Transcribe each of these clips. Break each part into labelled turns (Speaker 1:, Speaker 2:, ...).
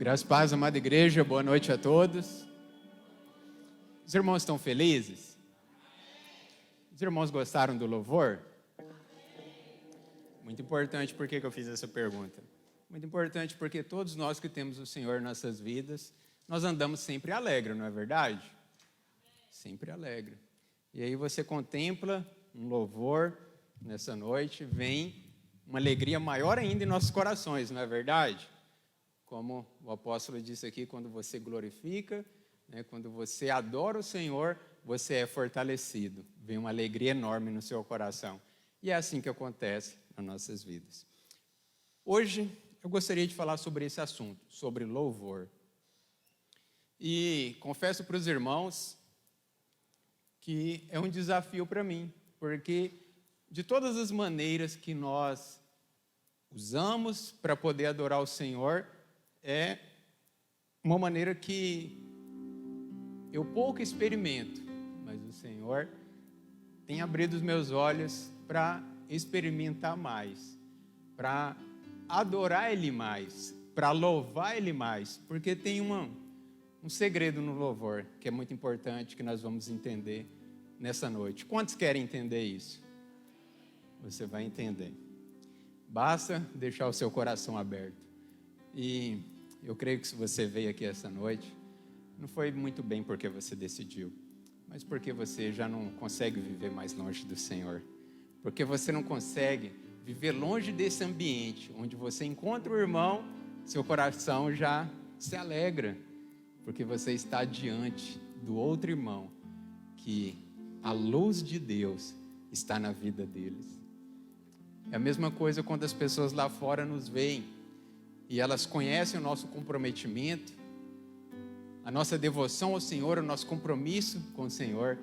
Speaker 1: Graças e paz, amada igreja, boa noite a todos. Os irmãos estão felizes? Os irmãos gostaram do louvor? Muito importante, por que eu fiz essa pergunta? Muito importante porque todos nós que temos o Senhor em nossas vidas, nós andamos sempre alegre, não é verdade? Sempre alegre. E aí você contempla um louvor nessa noite, vem uma alegria maior ainda em nossos corações, não é verdade? Como o apóstolo disse aqui, quando você glorifica, quando você adora o Senhor, você é fortalecido. Vem uma alegria enorme no seu coração. E é assim que acontece nas nossas vidas. Hoje, eu gostaria de falar sobre esse assunto, sobre louvor. E confesso para os irmãos que é um desafio para mim, porque de todas as maneiras que nós usamos para poder adorar o Senhor, é uma maneira que eu pouco experimento, mas o Senhor tem abrido os meus olhos para experimentar mais, para adorar Ele mais, para louvar Ele mais, porque tem um segredo no louvor que é muito importante, que nós vamos entender nessa noite. Quantos querem entender isso? Você vai entender. Basta deixar o seu coração aberto. E eu creio que se você veio aqui essa noite, não foi muito bem porque você decidiu, mas porque você já não consegue viver mais longe do Senhor. Porque você não consegue viver longe desse ambiente, onde você encontra o irmão, seu coração já se alegra, porque você está diante do outro irmão, que a luz de Deus está na vida deles. É a mesma coisa quando as pessoas lá fora nos veem, e elas conhecem o nosso comprometimento, a nossa devoção ao Senhor, o nosso compromisso com o Senhor,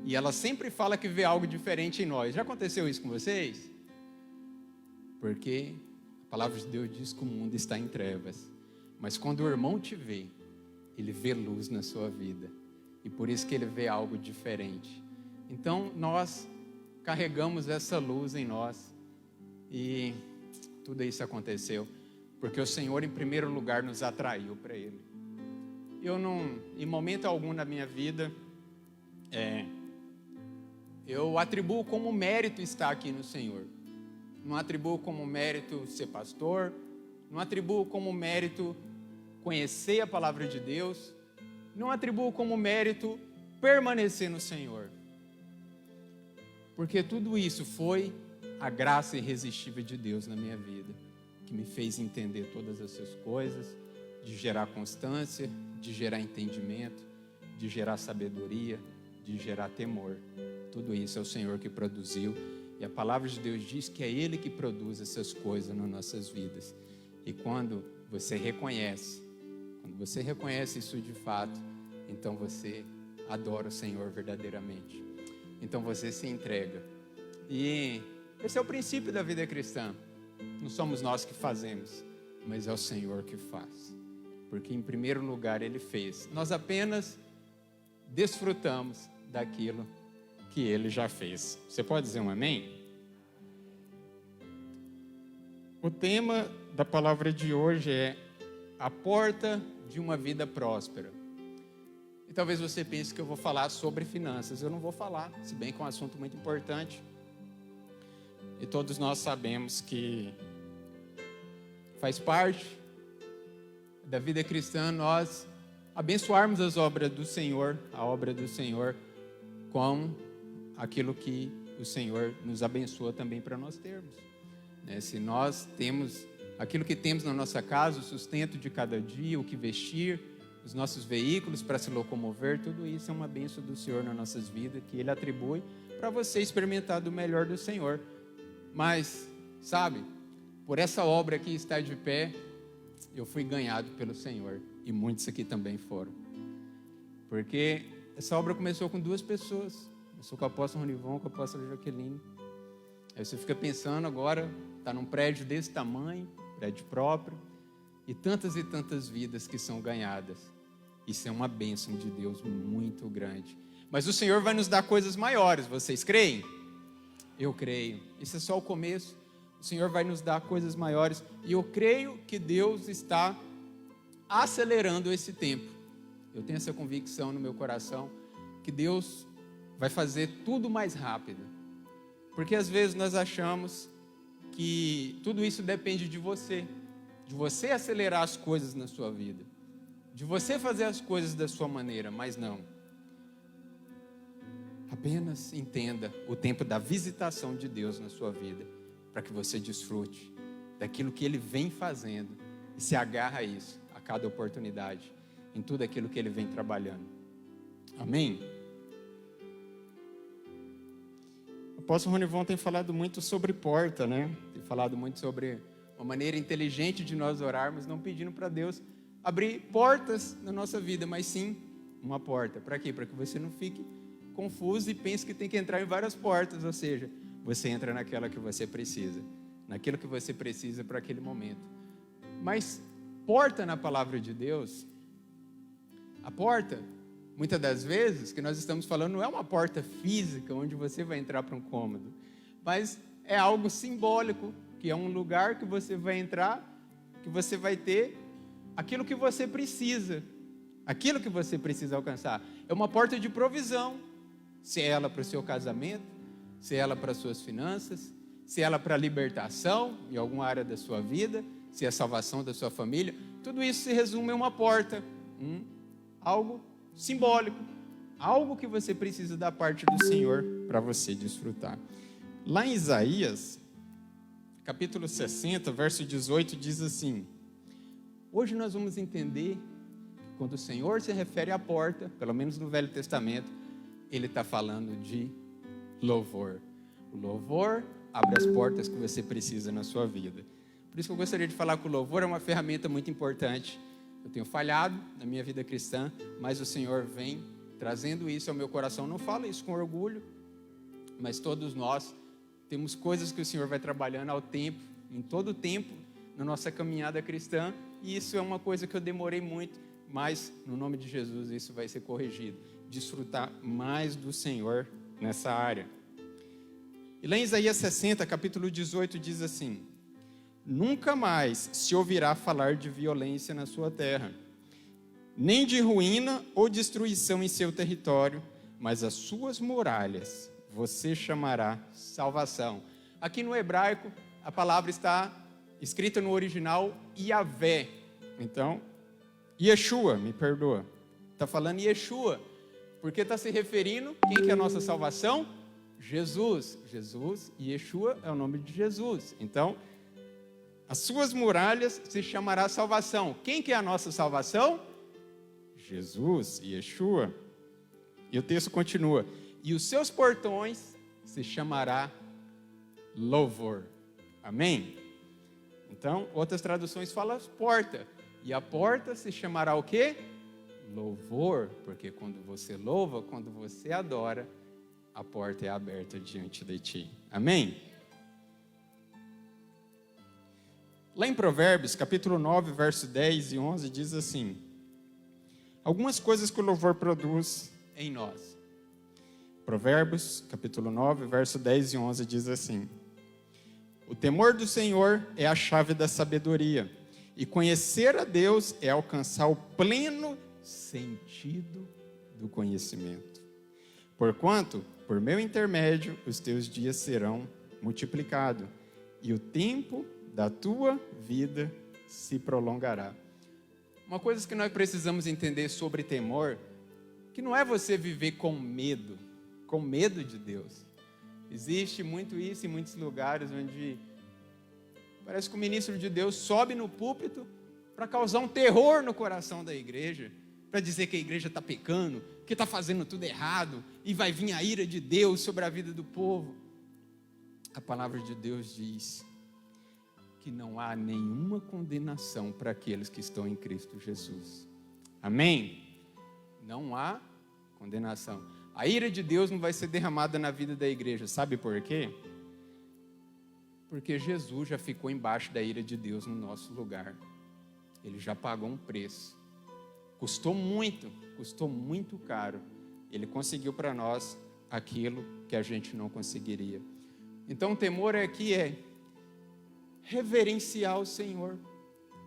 Speaker 1: e ela sempre fala que vê algo diferente em nós. Já aconteceu isso com vocês? Porque a palavra de Deus diz que o mundo está em trevas, mas quando o irmão te vê, ele vê luz na sua vida, e por isso que ele vê algo diferente. Então nós carregamos essa luz em nós, e tudo isso aconteceu porque o Senhor, em primeiro lugar, nos atraiu para Ele. Eu não, em momento algum na minha vida, eu atribuo como mérito estar aqui no Senhor. Não atribuo como mérito ser pastor, não atribuo como mérito conhecer a palavra de Deus, não atribuo como mérito permanecer no Senhor. Porque tudo isso foi a graça irresistível de Deus na minha vida, que me fez entender todas essas coisas, de gerar constância, de gerar entendimento, de gerar sabedoria, de gerar temor. Tudo isso é o Senhor que produziu, e a palavra de Deus diz que é Ele que produz essas coisas nas nossas vidas. E quando você reconhece isso de fato, então você adora o Senhor verdadeiramente. Então você se entrega. E esse é o princípio da vida cristã. Não somos nós que fazemos, mas é o Senhor que faz. Porque em primeiro lugar Ele fez. Nós apenas desfrutamos daquilo que Ele já fez. Você pode dizer um amém? O tema da palavra de hoje é a porta de uma vida próspera. E talvez você pense que eu vou falar sobre finanças. Eu não vou falar, se bem que é um assunto muito importante. E todos nós sabemos que faz parte da vida cristã nós abençoarmos as obras do Senhor, a obra do Senhor, com aquilo que o Senhor nos abençoa também para nós termos. Se nós temos aquilo que temos na nossa casa, o sustento de cada dia, o que vestir, os nossos veículos para se locomover, tudo isso é uma bênção do Senhor nas nossas vidas, que Ele atribui para você experimentar do melhor do Senhor. Mas, sabe, por essa obra aqui estar de pé, eu fui ganhado pelo Senhor. E muitos aqui também foram. Porque essa obra começou com 2 pessoas. Começou com o apóstolo Ronivon, com a apóstola Jaqueline. Aí você fica pensando agora, está num prédio desse tamanho, prédio próprio, e tantas vidas que são ganhadas. Isso é uma bênção de Deus muito grande. Mas o Senhor vai nos dar coisas maiores, vocês creem? Eu creio. Isso é só o começo. O Senhor vai nos dar coisas maiores. E eu creio que Deus está acelerando esse tempo. Eu tenho essa convicção no meu coração que Deus vai fazer tudo mais rápido. Porque às vezes nós achamos que tudo isso depende de você acelerar as coisas na sua vida, de você fazer as coisas da sua maneira, mas não. Apenas entenda o tempo da visitação de Deus na sua vida, para que você desfrute daquilo que Ele vem fazendo e se agarra a isso, a cada oportunidade, em tudo aquilo que Ele vem trabalhando. Amém? O apóstolo Ronivon tem falado muito sobre porta, né? Tem falado muito sobre uma maneira inteligente de nós orarmos, não pedindo para Deus abrir portas na nossa vida, mas sim uma porta. Para quê? Para que você não fique confuso e pense que tem que entrar em várias portas, ou seja, você entra naquela que você precisa, naquilo que você precisa para aquele momento. Mas porta na palavra de Deus, a porta, muitas das vezes, que nós estamos falando, não é uma porta física, onde você vai entrar para um cômodo, mas é algo simbólico, que é um lugar que você vai entrar, que você vai ter aquilo que você precisa alcançar. É uma porta de provisão, se é ela para o seu casamento, se é ela para as suas finanças, se é ela para a libertação em alguma área da sua vida, se é a salvação da sua família, tudo isso se resume em uma porta, algo simbólico, algo que você precisa da parte do Senhor para você desfrutar. Lá em Isaías, capítulo 60, verso 18, diz assim: hoje nós vamos entender que quando o Senhor se refere à porta, pelo menos no Velho Testamento, Ele está falando de louvor. O louvor abre as portas que você precisa na sua vida. Por isso que eu gostaria de falar que o louvor é uma ferramenta muito importante. Eu tenho falhado na minha vida cristã, mas o Senhor vem trazendo isso ao meu coração. Não falo isso com orgulho, mas todos nós temos coisas que o Senhor vai trabalhando ao tempo, em todo o tempo, na nossa caminhada cristã, e isso é uma coisa que eu demorei muito, mas no nome de Jesus isso vai ser corrigido. Desfrutar mais do Senhor nessa área. E lá em Isaías 60, capítulo 18, diz assim: nunca mais se ouvirá falar de violência na sua terra, nem de ruína ou destruição em seu território, mas as suas muralhas você chamará salvação. Aqui no hebraico, a palavra está escrita no original Yavé. Então, Yeshua, me perdoa. Está falando Yeshua, porque está se referindo, quem que é a nossa salvação? Jesus. Jesus e Yeshua é o nome de Jesus. Então, as suas muralhas se chamará salvação. Quem que é a nossa salvação? Jesus e Yeshua. E o texto continua: e os seus portões se chamará louvor. Amém? Então, outras traduções falam porta. E a porta se chamará o quê? Louvor. Porque quando você louva, quando você adora, a porta é aberta diante de ti. Amém? Lá em Provérbios, capítulo 9, verso 10 e 11, diz assim: algumas coisas que o louvor produz em nós. Provérbios, capítulo 9, verso 10 e 11, diz assim: o temor do Senhor é a chave da sabedoria, e conhecer a Deus é alcançar o pleno sentido do conhecimento. Porquanto, por meu intermédio, os teus dias serão multiplicados, e o tempo da tua vida se prolongará. Uma coisa que nós precisamos entender sobre temor, que não é você viver com medo de Deus. Existe muito isso em muitos lugares, onde parece que o ministro de Deus sobe no púlpito para causar um terror no coração da igreja, para dizer que a igreja está pecando, que está fazendo tudo errado, e vai vir a ira de Deus sobre a vida do povo. A palavra de Deus diz que não há nenhuma condenação para aqueles que estão em Cristo Jesus. Amém? Não há condenação. A ira de Deus não vai ser derramada na vida da igreja. Sabe por quê? Porque Jesus já ficou embaixo da ira de Deus no nosso lugar. Ele já pagou um preço. Custou muito caro. Ele conseguiu para nós aquilo que a gente não conseguiria. Então o temor aqui é reverenciar o Senhor,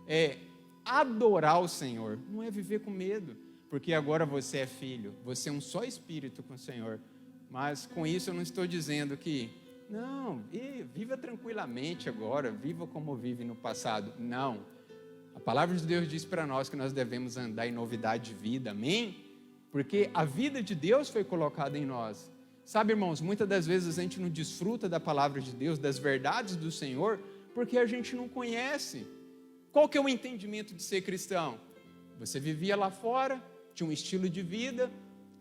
Speaker 1: é adorar o Senhor, não é viver com medo, porque agora você é filho, você é um só espírito com o Senhor. Mas com isso eu não estou dizendo que, não, viva tranquilamente agora, viva como vive no passado. Não. A palavra de Deus diz para nós que nós devemos andar em novidade de vida, amém? Porque a vida de Deus foi colocada em nós. Sabe, irmãos, muitas das vezes a gente não desfruta da palavra de Deus, das verdades do Senhor, porque a gente não conhece. Qual que é o entendimento de ser cristão? Você vivia lá fora, tinha um estilo de vida,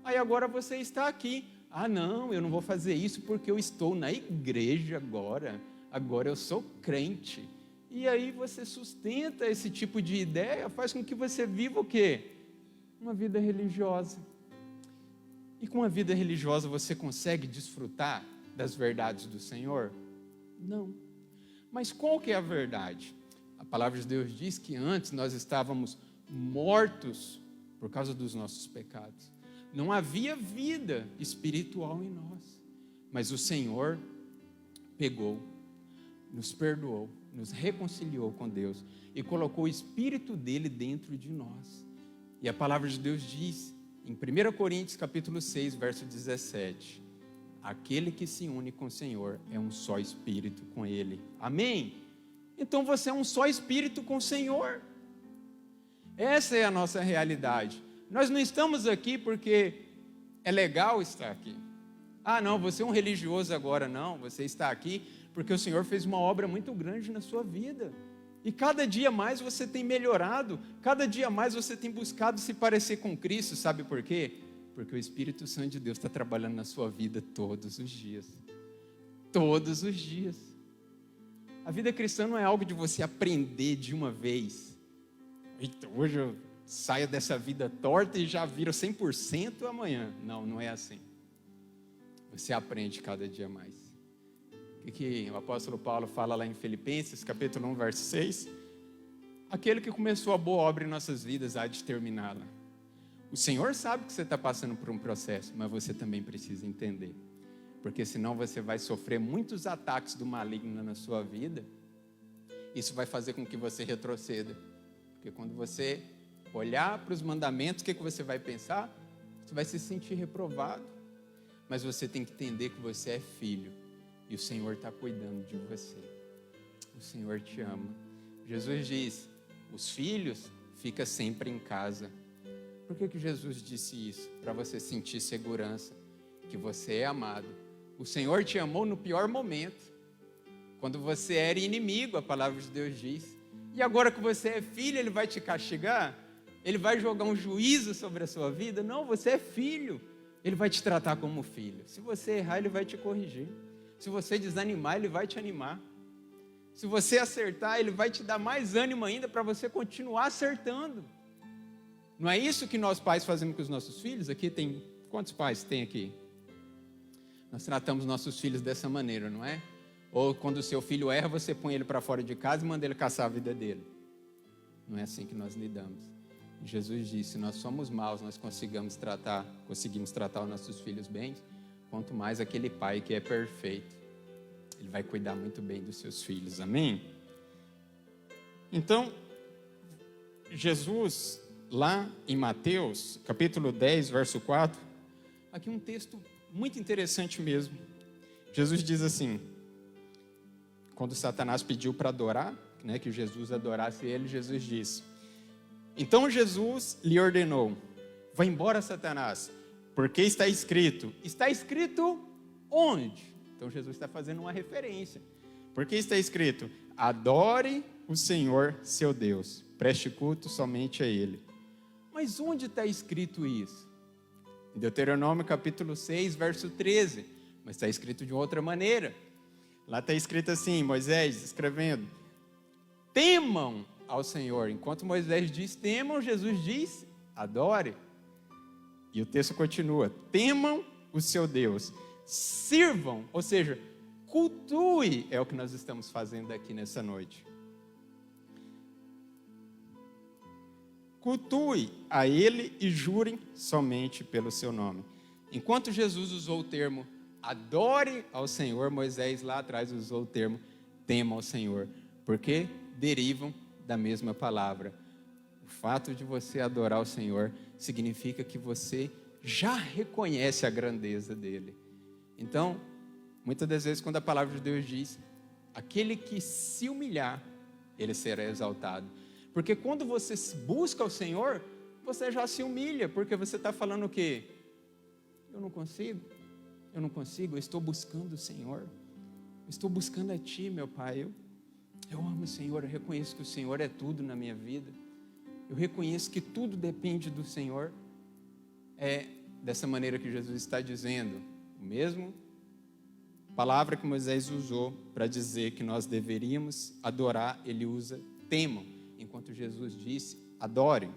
Speaker 1: aí agora você está aqui. Ah, não, eu não vou fazer isso porque eu estou na igreja agora eu sou crente. E aí você sustenta esse tipo de ideia, faz com que você viva o quê? Uma vida religiosa. E com a vida religiosa você consegue desfrutar das verdades do Senhor? Não. Mas qual que é a verdade? A palavra de Deus diz que antes nós estávamos mortos por causa dos nossos pecados. Não havia vida espiritual em nós. Mas o Senhor pegou, nos perdoou, nos reconciliou com Deus e colocou o Espírito dele dentro de nós. E a palavra de Deus diz, em 1 Coríntios capítulo 6, verso 17, aquele que se une com o Senhor é um só Espírito com Ele. Amém? Então você é um só Espírito com o Senhor. Essa é a nossa realidade. Nós não estamos aqui porque é legal estar aqui. Ah, não, você é um religioso agora. Não, você está aqui porque o Senhor fez uma obra muito grande na sua vida. E cada dia mais você tem melhorado, cada dia mais você tem buscado se parecer com Cristo. Sabe por quê? Porque o Espírito Santo de Deus está trabalhando na sua vida todos os dias. Todos os dias. A vida cristã não é algo de você aprender de uma vez. Eita, hoje eu saio dessa vida torta e já viro 100% amanhã. Não, não é assim. Você aprende cada dia mais. O que o apóstolo Paulo fala lá em Filipenses, capítulo 1, verso 6? Aquele que começou a boa obra em nossas vidas há de terminá-la. O Senhor sabe que você está passando por um processo, mas você também precisa entender. Porque senão você vai sofrer muitos ataques do maligno na sua vida. Isso vai fazer com que você retroceda. Porque quando você olhar para os mandamentos, o que você vai pensar? Você vai se sentir reprovado. Mas você tem que entender que você é filho. E o Senhor está cuidando de você. O Senhor te ama. Jesus diz, os filhos ficam sempre em casa. Por que Jesus disse isso? Para você sentir segurança, que você é amado. O Senhor te amou no pior momento. Quando você era inimigo, a palavra de Deus diz. E agora que você é filho, Ele vai te castigar? Ele vai jogar um juízo sobre a sua vida? Não, você é filho. Ele vai te tratar como filho. Se você errar, Ele vai te corrigir. Se você desanimar, Ele vai te animar. Se você acertar, Ele vai te dar mais ânimo ainda para você continuar acertando. Não é isso que nós pais fazemos com os nossos filhos? Aqui tem, quantos pais tem aqui? Nós tratamos nossos filhos dessa maneira, não é? Ou quando o seu filho erra, você põe ele para fora de casa e manda ele caçar a vida dele. Não é assim que nós lidamos. Jesus disse, se nós somos maus, nós conseguimos tratar os nossos filhos bem, quanto mais aquele pai que é perfeito. Ele vai cuidar muito bem dos seus filhos, amém? Então, Jesus, lá em Mateus, capítulo 10, verso 4, aqui um texto muito interessante mesmo. Jesus diz assim, quando Satanás pediu para adorar, né, que Jesus adorasse ele, Jesus disse, então Jesus lhe ordenou, vai embora Satanás, porque está escrito onde? Então Jesus está fazendo uma referência, porque está escrito, adore o Senhor seu Deus, preste culto somente a Ele. Mas onde está escrito isso? Em Deuteronômio capítulo 6, verso 13, mas está escrito de outra maneira. Lá está escrito assim, Moisés escrevendo, temam ao Senhor. Enquanto Moisés diz temam, Jesus diz adore. E o texto continua, temam o seu Deus, sirvam, ou seja, cultue, é o que nós estamos fazendo aqui nessa noite. Cultue a Ele e jurem somente pelo seu nome. Enquanto Jesus usou o termo adore ao Senhor, Moisés lá atrás usou o termo tema ao Senhor, porque derivam da mesma palavra. O fato de você adorar o Senhor significa que você já reconhece a grandeza dele. Então, muitas das vezes, quando a palavra de Deus diz: aquele que se humilhar, ele será exaltado. Porque quando você busca o Senhor, você já se humilha, porque você está falando o quê? Eu não consigo, eu estou buscando o Senhor, eu estou buscando a Ti, meu Pai, eu amo o Senhor, eu reconheço que o Senhor é tudo na minha vida, eu reconheço que tudo depende do Senhor. É dessa maneira que Jesus está dizendo, o mesmo palavra que Moisés usou para dizer que nós deveríamos adorar, ele usa temam, enquanto Jesus disse, adorem.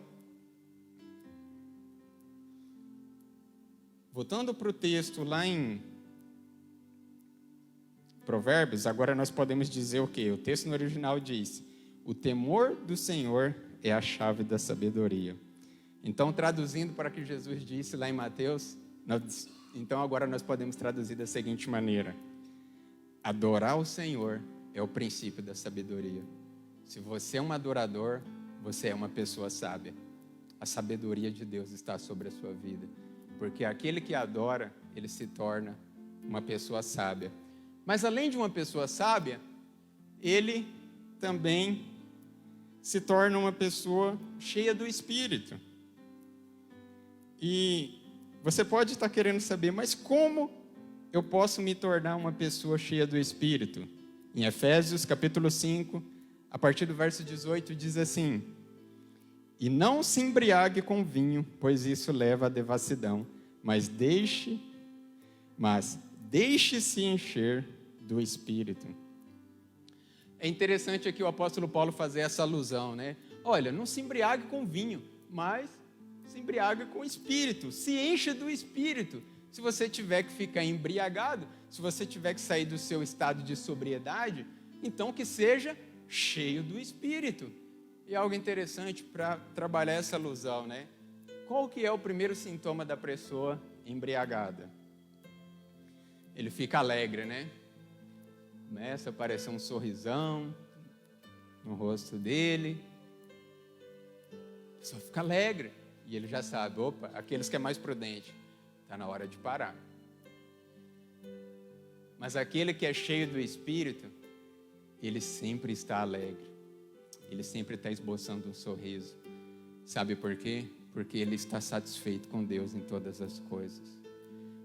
Speaker 1: Voltando para o texto lá em Provérbios, agora nós podemos dizer o quê? O texto no original diz: o temor do Senhor é a chave da sabedoria. Então, traduzindo para o que Jesus disse lá em Mateus, então agora nós podemos traduzir da seguinte maneira: adorar o Senhor é o princípio da sabedoria. Se você é um adorador, você é uma pessoa sábia. A sabedoria de Deus está sobre a sua vida. Porque aquele que adora, ele se torna uma pessoa sábia. Mas além de uma pessoa sábia, ele também se torna uma pessoa cheia do Espírito. E você pode estar querendo saber, mas como eu posso me tornar uma pessoa cheia do Espírito? Em Efésios capítulo 5, a partir do verso 18, diz assim: e não se embriague com vinho, pois isso leva à devassidão, mas deixe-se encher do Espírito. É interessante aqui o apóstolo Paulo fazer essa alusão, né? Olha, não se embriague com vinho, mas se embriague com o Espírito, se encha do Espírito. Se você tiver que ficar embriagado, se você tiver que sair do seu estado de sobriedade, então que seja cheio do Espírito. E algo interessante para trabalhar essa alusão, né? Qual que é o primeiro sintoma da pessoa embriagada? Ele fica alegre, né? Começa a aparecer um sorrisão no rosto dele. A pessoa fica alegre. E ele já sabe, opa, aqueles que é mais prudente, está na hora de parar. Mas aquele que é cheio do Espírito, ele sempre está alegre. Ele sempre está esboçando um sorriso. Sabe por quê? Porque ele está satisfeito com Deus em todas as coisas.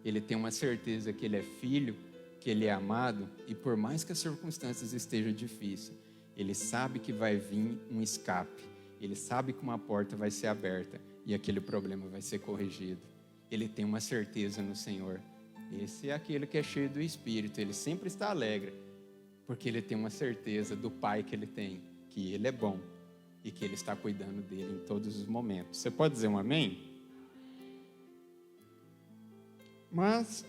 Speaker 1: Ele tem uma certeza que ele é filho, que ele é amado, e por mais que as circunstâncias estejam difíceis, ele sabe que vai vir um escape. Ele sabe que uma porta vai ser aberta e aquele problema vai ser corrigido. Ele tem uma certeza no Senhor. Esse é aquele que é cheio do Espírito. Ele sempre está alegre, porque ele tem uma certeza do Pai que ele tem, que ele é bom e que ele está cuidando dele em todos os momentos. Você pode dizer um amém? Mas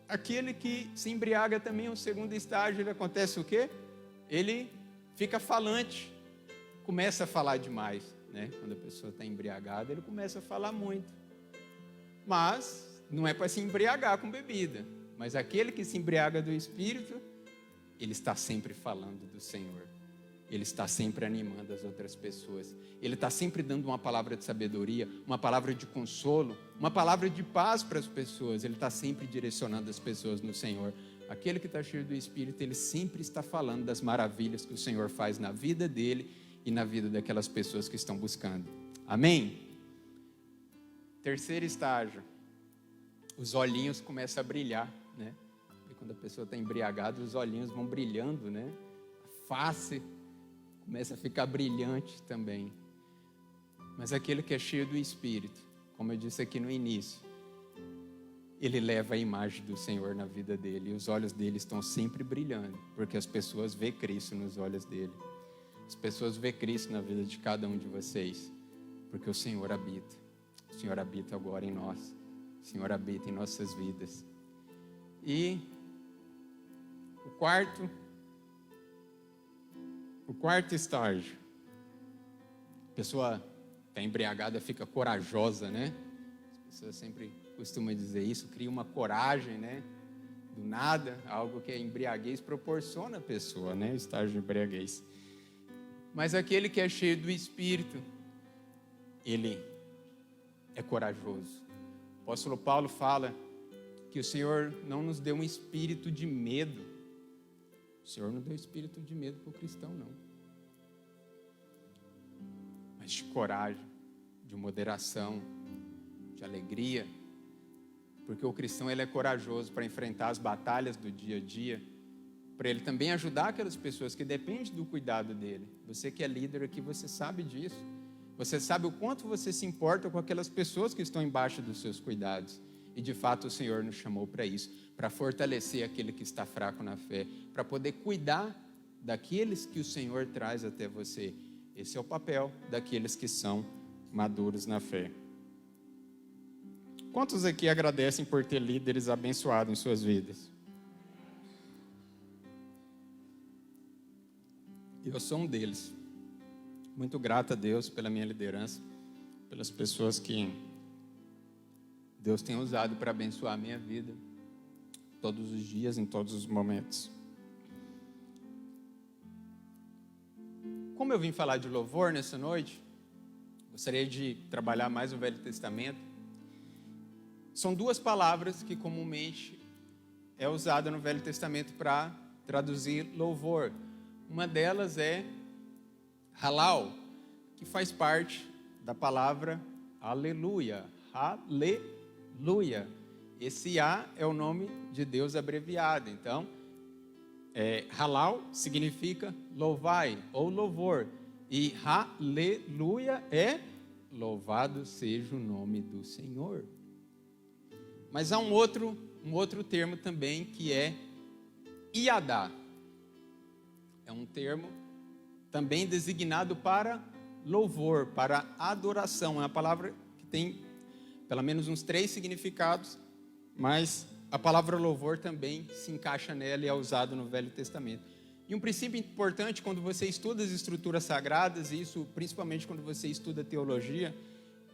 Speaker 1: aquele que se embriaga também, o segundo estágio, ele acontece o quê? Ele fica falante, começa a falar demais, né? Quando a pessoa está embriagada, ele começa a falar muito. Mas não é para se embriagar com bebida. Mas aquele que se embriaga do Espírito, ele está sempre falando do Senhor. Ele está sempre animando as outras pessoas. Ele está sempre dando uma palavra de sabedoria, uma palavra de consolo, uma palavra de paz para as pessoas. Ele está sempre direcionando as pessoas no Senhor. Aquele que está cheio do Espírito, ele sempre está falando das maravilhas que o Senhor faz na vida dele e na vida daquelas pessoas que estão buscando. Amém? Terceiro estágio. Os olhinhos começam a brilhar, né? E quando a pessoa está embriagada, os olhinhos vão brilhando, né? A face começa a ficar brilhante também. Mas aquele que é cheio do Espírito, como eu disse aqui no início, ele leva a imagem do Senhor na vida dele. E os olhos dele estão sempre brilhando, porque as pessoas vê Cristo nos olhos dele. As pessoas vê Cristo na vida de cada um de vocês, porque o Senhor habita. O Senhor habita agora em nós. O Senhor habita em nossas vidas. E o quarto estágio. A pessoa está embriagada, fica corajosa, né? As pessoas sempre costumam dizer isso, cria uma coragem, né? Do nada, algo que a embriaguez proporciona à pessoa, né? O estágio de embriaguez. Mas aquele que é cheio do Espírito, Ele é corajoso. O apóstolo Paulo fala que o Senhor não nos deu um espírito de medo. O Senhor não deu espírito de medo para o cristão, não. Mas de coragem, de moderação, de alegria. Porque o cristão, ele é corajoso para enfrentar as batalhas do dia a dia, para ele também ajudar aquelas pessoas que dependem do cuidado dele. Você que é líder aqui, você sabe disso. Você sabe o quanto você se importa com aquelas pessoas que estão embaixo dos seus cuidados. E de fato o Senhor nos chamou para isso, para fortalecer aquele que está fraco na fé, para poder cuidar daqueles que o Senhor traz até você. Esse é o papel daqueles que são maduros na fé. Quantos aqui agradecem por ter líderes abençoados em suas vidas? Eu sou um deles. Muito grato a Deus pela minha liderança, pelas pessoas que Deus tem usado para abençoar a minha vida, todos os dias, em todos os momentos. Como eu vim falar de louvor nessa noite, gostaria de trabalhar mais o Velho Testamento. São duas palavras que comumente é usada no Velho Testamento para traduzir louvor. Uma delas é halal, que faz parte da palavra aleluia. Aleluia. Esse A é o nome de Deus abreviado. Então, halal significa louvai ou louvor. E aleluia é louvado seja o nome do Senhor. Mas há um outro termo também que é iadá. É um termo também designado para louvor, para adoração. É uma palavra que tem pelo menos uns 3 significados, mas a palavra louvor também se encaixa nela e é usado no Velho Testamento. E um princípio importante quando você estuda as escrituras sagradas, e isso principalmente quando você estuda teologia,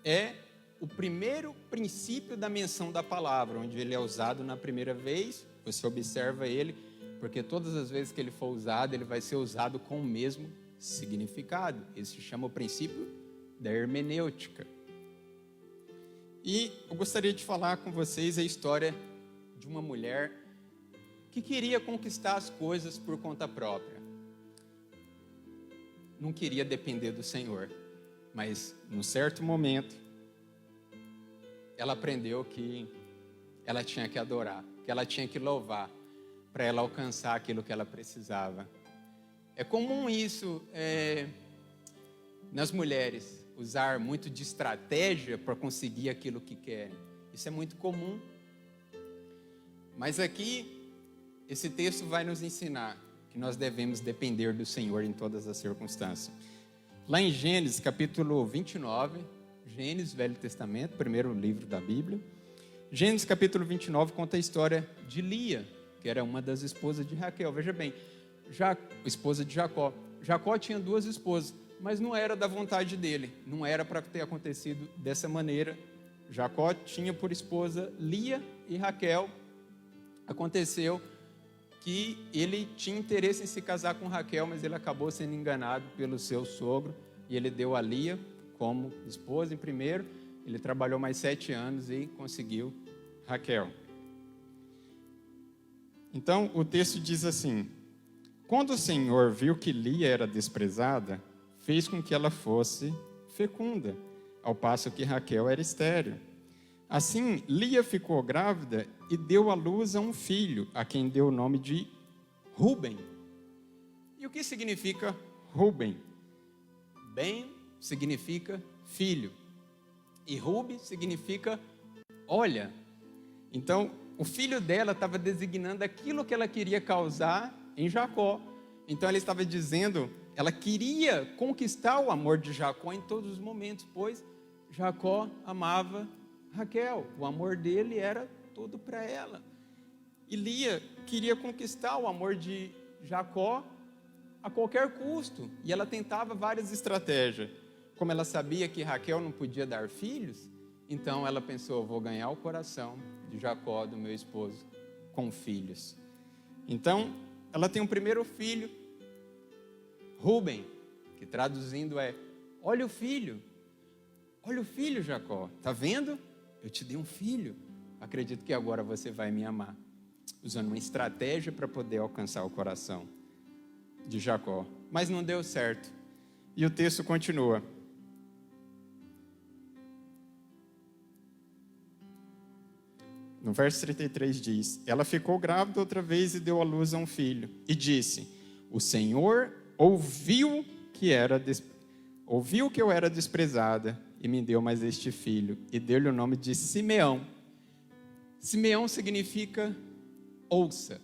Speaker 1: é o primeiro princípio da menção da palavra, onde ele é usado na primeira vez, você observa ele, porque todas as vezes que ele for usado, ele vai ser usado com o mesmo significado. Isso se chama o princípio da hermenêutica. E eu gostaria de falar com vocês a história de uma mulher que queria conquistar as coisas por conta própria. Não queria depender do Senhor, mas num certo momento, ela aprendeu que ela tinha que adorar, que ela tinha que louvar, para ela alcançar aquilo que ela precisava. É comum isso nas mulheres, usar muito de estratégia para conseguir aquilo que querem. Isso é muito comum. Mas aqui, esse texto vai nos ensinar que nós devemos depender do Senhor em todas as circunstâncias. Lá em Gênesis, capítulo 29, Gênesis, Velho Testamento, primeiro livro da Bíblia. Gênesis, capítulo 29, conta a história de Lia, que era uma das esposas de Raquel. Veja bem, esposa de Jacó. Jacó tinha 2 esposas, mas não era da vontade dele. Não era para ter acontecido dessa maneira. Jacó tinha por esposa Lia e Raquel. Aconteceu que ele tinha interesse em se casar com Raquel, mas ele acabou sendo enganado pelo seu sogro. E ele deu a Lia como esposa em primeiro. Ele trabalhou mais 7 anos e conseguiu Raquel. Então, o texto diz assim: quando o Senhor viu que Lia era desprezada, fez com que ela fosse fecunda, ao passo que Raquel era estéril. Assim, Lia ficou grávida e deu à luz a um filho, a quem deu o nome de Ruben. E o que significa Ruben? Ben significa filho, e Ruben significa olha. Então, o filho dela estava designando aquilo que ela queria causar em Jacó. Então ela estava dizendo, ela queria conquistar o amor de Jacó em todos os momentos, pois Jacó amava Raquel. O amor dele era todo para ela. E Lia queria conquistar o amor de Jacó a qualquer custo. E ela tentava várias estratégias. Como ela sabia que Raquel não podia dar filhos, então ela pensou, vou ganhar o coração de Jacó, do meu esposo, com filhos. Então, ela tem um primeiro filho, Ruben, que traduzindo é, olha o filho. olha o filho, Jacó, está vendo? Eu te dei um filho, acredito que agora você vai me amar. Usando uma estratégia para poder alcançar o coração de Jacó. Mas não deu certo. E o texto continua. No verso 33 diz: ela ficou grávida outra vez e deu à luz a um filho. E disse: o Senhor ouviu que eu era desprezada e me deu mais este filho. E deu-lhe o nome de Simeão. Simeão significa ouça.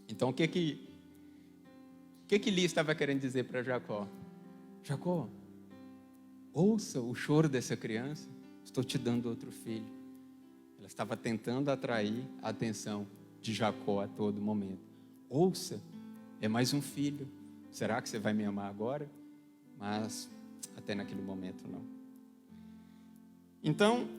Speaker 1: Então o que Lia estava querendo dizer para Jacó? Jacó, ouça o choro dessa criança. Estou te dando outro filho. Ela estava tentando atrair a atenção de Jacó a todo momento. Ouça, é mais um filho. Será que você vai me amar agora? Mas até naquele momento não. Então,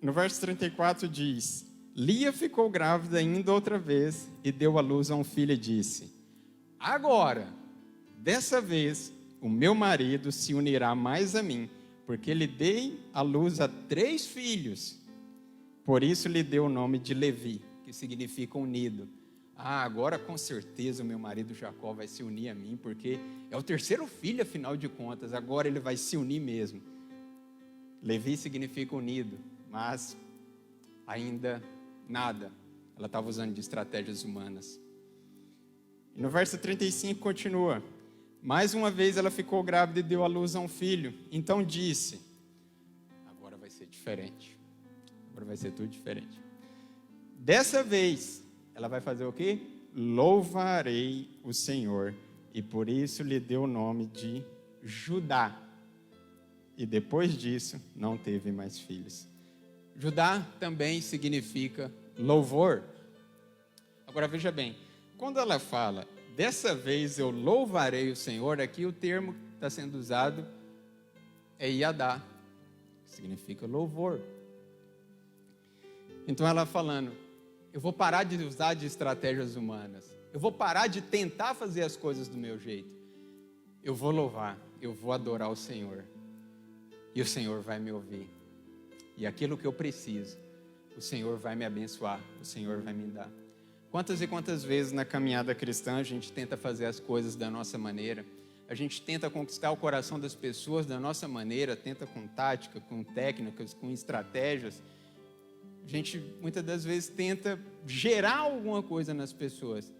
Speaker 1: no verso 34 diz: Lia ficou grávida ainda outra vez e deu à luz a um filho e disse: agora, dessa vez, o meu marido se unirá mais a mim, porque lhe dei à luz a 3 filhos. Por isso lhe deu o nome de Levi, que significa unido. Agora com certeza o meu marido Jacó vai se unir a mim, porque é o 3º filho, afinal de contas, agora ele vai se unir mesmo. Levi significa unido, mas ainda nada. Ela estava usando de estratégias humanas. E no verso 35 continua: mais uma vez ela ficou grávida e deu à luz a um filho. Então disse: agora vai ser diferente. Agora vai ser tudo diferente. Dessa vez, ela vai fazer o quê? Louvarei o Senhor. E por isso lhe deu o nome de Judá. E depois disso, não teve mais filhos. Judá também significa louvor. Agora veja bem, quando ela fala, dessa vez eu louvarei o Senhor, aqui o termo que está sendo usado é Yadá, que significa louvor. Então ela falando, eu vou parar de usar de estratégias humanas, eu vou parar de tentar fazer as coisas do meu jeito, eu vou louvar, eu vou adorar o Senhor, e o Senhor vai me ouvir, e aquilo que eu preciso, o Senhor vai me abençoar, o Senhor vai me dar. Quantas e quantas vezes na caminhada cristã a gente tenta fazer as coisas da nossa maneira, a gente tenta conquistar o coração das pessoas da nossa maneira, tenta com tática, com técnicas, com estratégias. A gente muitas das vezes tenta gerar alguma coisa nas pessoas,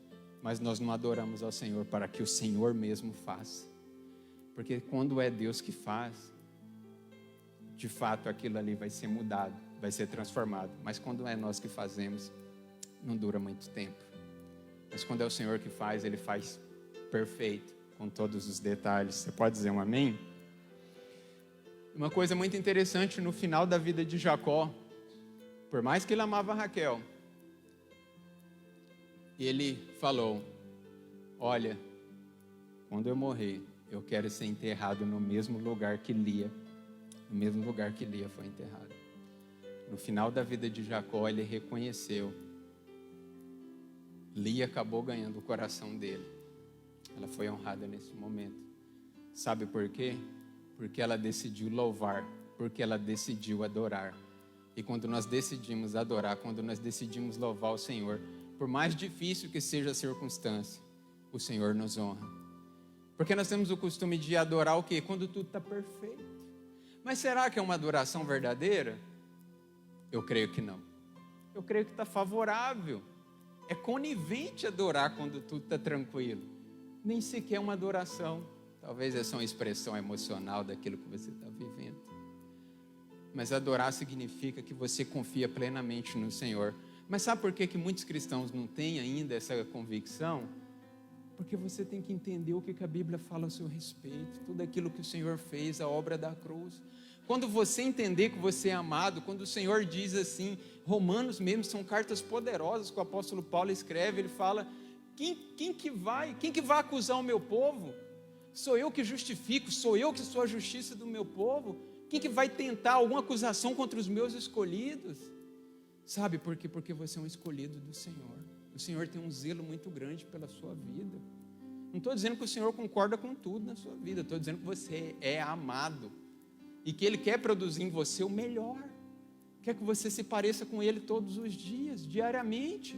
Speaker 1: mas nós não adoramos ao Senhor para que o Senhor mesmo faça. Porque quando é Deus que faz, de fato aquilo ali vai ser mudado, vai ser transformado. Mas quando é nós que fazemos, não dura muito tempo. Mas quando é o Senhor que faz, Ele faz perfeito, com todos os detalhes. Você pode dizer um amém? Uma coisa muito interessante no final da vida de Jacó, por mais que ele amava Raquel, ele falou, olha, quando eu morrer, eu quero ser enterrado no mesmo lugar que Lia, no mesmo lugar que Lia foi enterrada. No final da vida de Jacó, ele reconheceu, Lia acabou ganhando o coração dele. Ela foi honrada nesse momento. Sabe por quê? Porque ela decidiu louvar, porque ela decidiu adorar. E quando nós decidimos adorar, quando nós decidimos louvar o Senhor, por mais difícil que seja a circunstância, o Senhor nos honra. Porque nós temos o costume de adorar o quê? Quando tudo está perfeito. Mas será que é uma adoração verdadeira? Eu creio que não. Eu creio que está favorável. É conivente adorar quando tudo está tranquilo. Nem sequer é uma adoração. Talvez é só uma expressão emocional daquilo que você está vivendo. Mas adorar significa que você confia plenamente no Senhor. Mas sabe por que muitos cristãos não têm ainda essa convicção? Porque você tem que entender o que a Bíblia fala a seu respeito. Tudo aquilo que o Senhor fez, a obra da cruz. Quando você entender que você é amado, quando o Senhor diz assim, Romanos mesmo, são cartas poderosas que o apóstolo Paulo escreve, ele fala, quem que vai acusar o meu povo? Sou eu que justifico, sou eu que sou a justiça do meu povo. Quem que vai tentar alguma acusação contra os meus escolhidos? Sabe por quê? Porque você é um escolhido do Senhor. O Senhor tem um zelo muito grande pela sua vida. Não estou dizendo que o Senhor concorda com tudo na sua vida. Estou dizendo que você é amado. e que Ele quer produzir em você o melhor. Quer que você se pareça com Ele todos os dias, diariamente.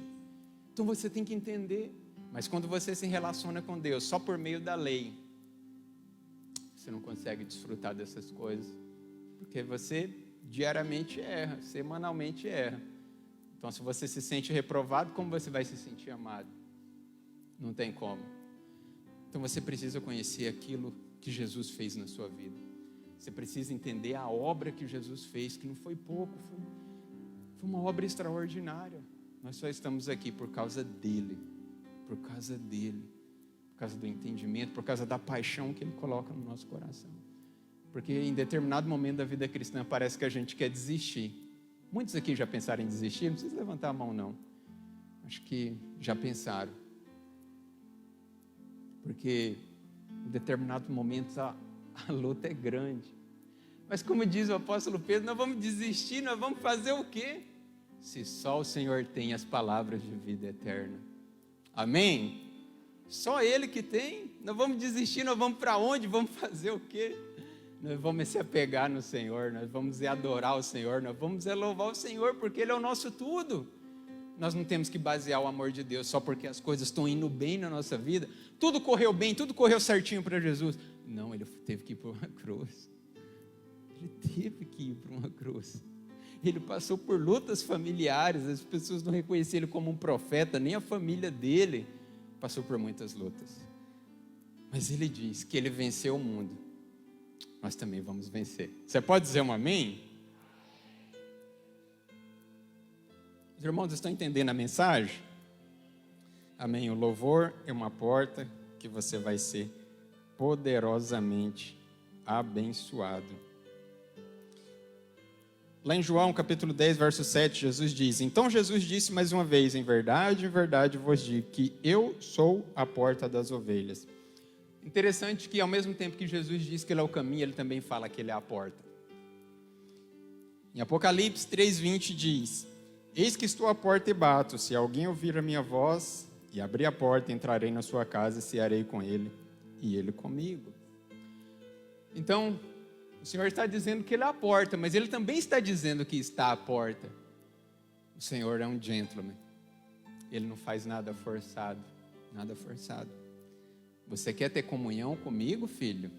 Speaker 1: Então você tem que entender. Mas quando você se relaciona com Deus só por meio da lei, você não consegue desfrutar dessas coisas, porque você diariamente erra, semanalmente erra. Então, se você se sente reprovado, como você vai se sentir amado? Não tem como. Então, você precisa conhecer aquilo que Jesus fez na sua vida. Você precisa entender a obra que Jesus fez, que não foi pouco, foi uma obra extraordinária. Nós só estamos aqui por causa dele, por causa do entendimento, por causa da paixão que ele coloca no nosso coração. Porque em determinado momento da vida cristã parece que a gente quer desistir. Muitos aqui já pensaram em desistir, não precisa levantar a mão não. Acho que já pensaram. Porque em determinados momentos a luta é grande. Mas como diz o apóstolo Pedro, nós vamos desistir, nós vamos fazer o quê? Se só o Senhor tem as palavras de vida eterna. Amém? Só Ele que tem. Nós vamos desistir, nós vamos para onde? Vamos fazer o quê? Nós vamos se apegar no Senhor, nós vamos adorar o Senhor, nós vamos louvar o Senhor, porque Ele é o nosso tudo. Nós não temos que basear o amor de Deus só porque as coisas estão indo bem na nossa vida. Tudo correu bem, tudo correu certinho para Jesus. Não, Ele teve que ir para uma cruz. Ele teve que ir para uma cruz. Ele passou por lutas familiares, as pessoas não reconheciam Ele como um profeta, nem a família dele passou por muitas lutas. Mas Ele diz que Ele venceu o mundo. Nós também vamos vencer. Você pode dizer um amém? Os irmãos estão entendendo a mensagem? Amém. O louvor é uma porta que você vai ser poderosamente abençoado. Lá em João capítulo 10, verso 7, Jesus diz: Então Jesus disse mais uma vez, em verdade vos digo, que eu sou a porta das ovelhas. Interessante que ao mesmo tempo que Jesus diz que Ele é o caminho, Ele também fala que Ele é a porta. Em Apocalipse 3:20 diz: Eis que estou à porta e bato, se alguém ouvir a minha voz e abrir a porta, entrarei na sua casa e cearei com ele e ele comigo. Então, o Senhor está dizendo que Ele é a porta, mas Ele também está dizendo que está à porta. O Senhor é um gentleman. Ele não faz nada forçado, nada forçado. Você quer ter comunhão comigo, filho?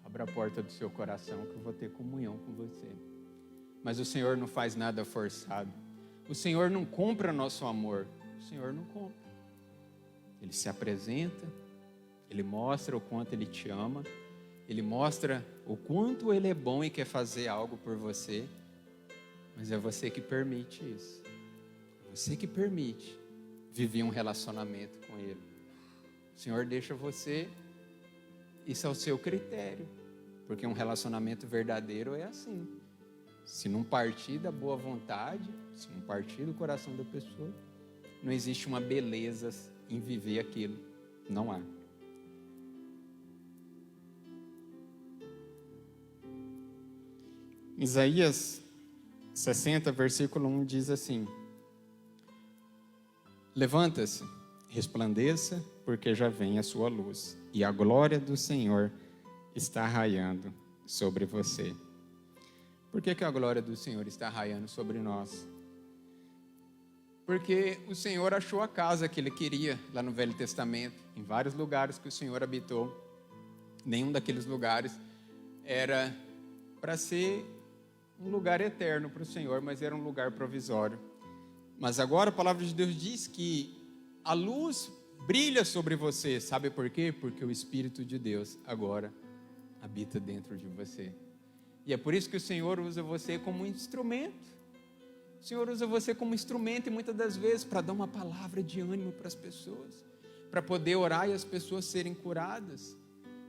Speaker 1: Abra a porta do seu coração que eu vou ter comunhão com você. Mas o Senhor não faz nada forçado. O Senhor não compra nosso amor. O Senhor não compra. Ele se apresenta, Ele mostra o quanto Ele te ama, Ele mostra o quanto Ele é bom e quer fazer algo por você, mas é você que permite isso. É você que permite viver um relacionamento com Ele. O Senhor deixa você, isso é o seu critério, porque um relacionamento verdadeiro é assim. Se não partir da boa vontade, se não partir do coração da pessoa, não existe uma beleza em viver aquilo. Não há. Isaías 60, versículo 1 diz assim: Levanta-se, resplandeça, porque já vem a sua luz, e a glória do Senhor está raiando sobre você. Por que a glória do Senhor está raiando sobre nós? Porque o Senhor achou a casa que Ele queria lá no Velho Testamento, em vários lugares que o Senhor habitou. Nenhum daqueles lugares era para ser um lugar eterno para o Senhor, mas era um lugar provisório. Mas agora a palavra de Deus diz que a luz brilha sobre você. Sabe por quê? Porque o Espírito de Deus agora habita dentro de você. E é por isso que o Senhor usa você como um instrumento. O Senhor usa você como instrumento e muitas das vezes para dar uma palavra de ânimo para as pessoas, para poder orar e as pessoas serem curadas.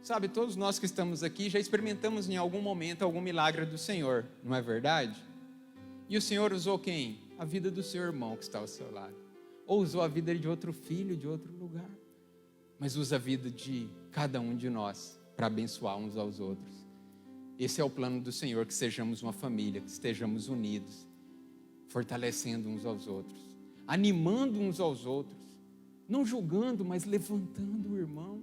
Speaker 1: Sabe, todos nós que estamos aqui já experimentamos em algum momento algum milagre do Senhor, não é verdade? E o Senhor usou quem? A vida do seu irmão que está ao seu lado. Ou usou a vida de outro filho de outro lugar. Mas usa a vida de cada um de nós para abençoar uns aos outros. Esse é o plano do Senhor, que sejamos uma família, que estejamos unidos, fortalecendo uns aos outros, animando uns aos outros, não julgando, mas levantando o irmão,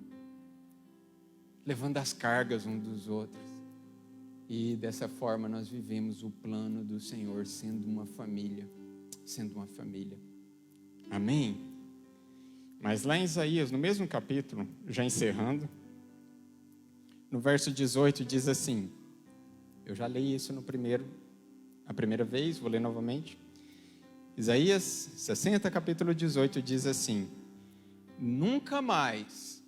Speaker 1: levando as cargas uns dos outros. E dessa forma nós vivemos o plano do Senhor sendo uma família. Amém? Mas lá em Isaías, no mesmo capítulo, já encerrando, no verso 18 diz assim, eu já li isso a primeira vez, vou ler novamente. Isaías 60, capítulo 18, diz assim: nunca mais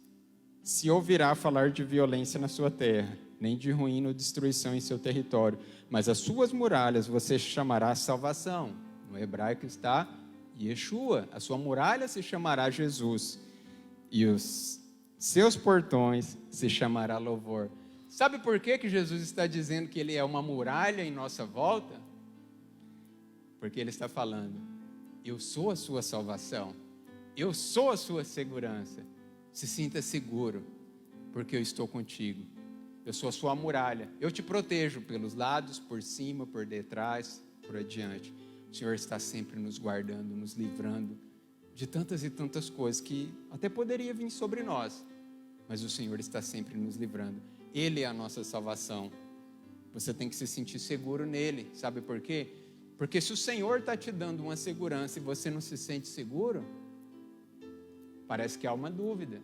Speaker 1: se ouvirá falar de violência na sua terra, nem de ruína ou destruição em seu território, mas as suas muralhas você chamará salvação. No hebraico está Yeshua, a sua muralha se chamará Jesus, e os seus portões se chamará louvor. Sabe por que Jesus está dizendo que ele é uma muralha em nossa volta? Porque ele está falando, eu sou a sua salvação, eu sou a sua segurança. Se sinta seguro, porque eu estou contigo. Eu sou a sua muralha, eu te protejo pelos lados, por cima, por detrás, por adiante. O Senhor está sempre nos guardando, nos livrando de tantas e tantas coisas que até poderia vir sobre nós, mas o Senhor está sempre nos livrando. Ele é a nossa salvação. Você tem que se sentir seguro nele. Sabe por quê? Porque se o Senhor está te dando uma segurança e você não se sente seguro, parece que há uma dúvida.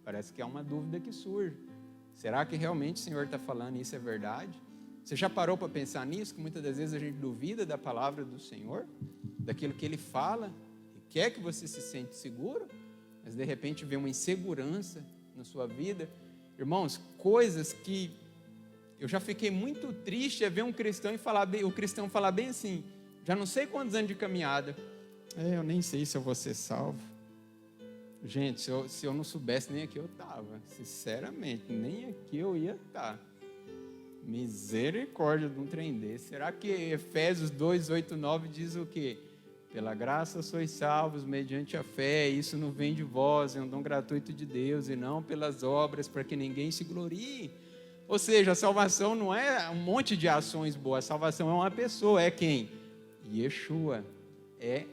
Speaker 1: Parece que há uma dúvida que surge. Será que realmente o Senhor está falando isso é verdade? Você já parou para pensar nisso? Que muitas das vezes a gente duvida da palavra do Senhor, daquilo que Ele fala, e quer que você se sente seguro, mas de repente vê uma insegurança na sua vida. Irmãos, coisas que eu já fiquei muito triste é ver o cristão falar bem assim, já não sei quantos anos de caminhada, eu nem sei se eu vou ser salvo. Gente, se eu não soubesse, nem aqui eu estava, sinceramente, nem aqui eu ia estar. Misericórdia de um trem desse. Será que Efésios 2, 8, 9 diz o quê? Pela graça sois salvos mediante a fé, isso não vem de vós, é um dom gratuito de Deus, e não pelas obras, para que ninguém se glorie. Ou seja, a salvação não é um monte de ações boas, a salvação é uma pessoa, é quem? Yeshua, é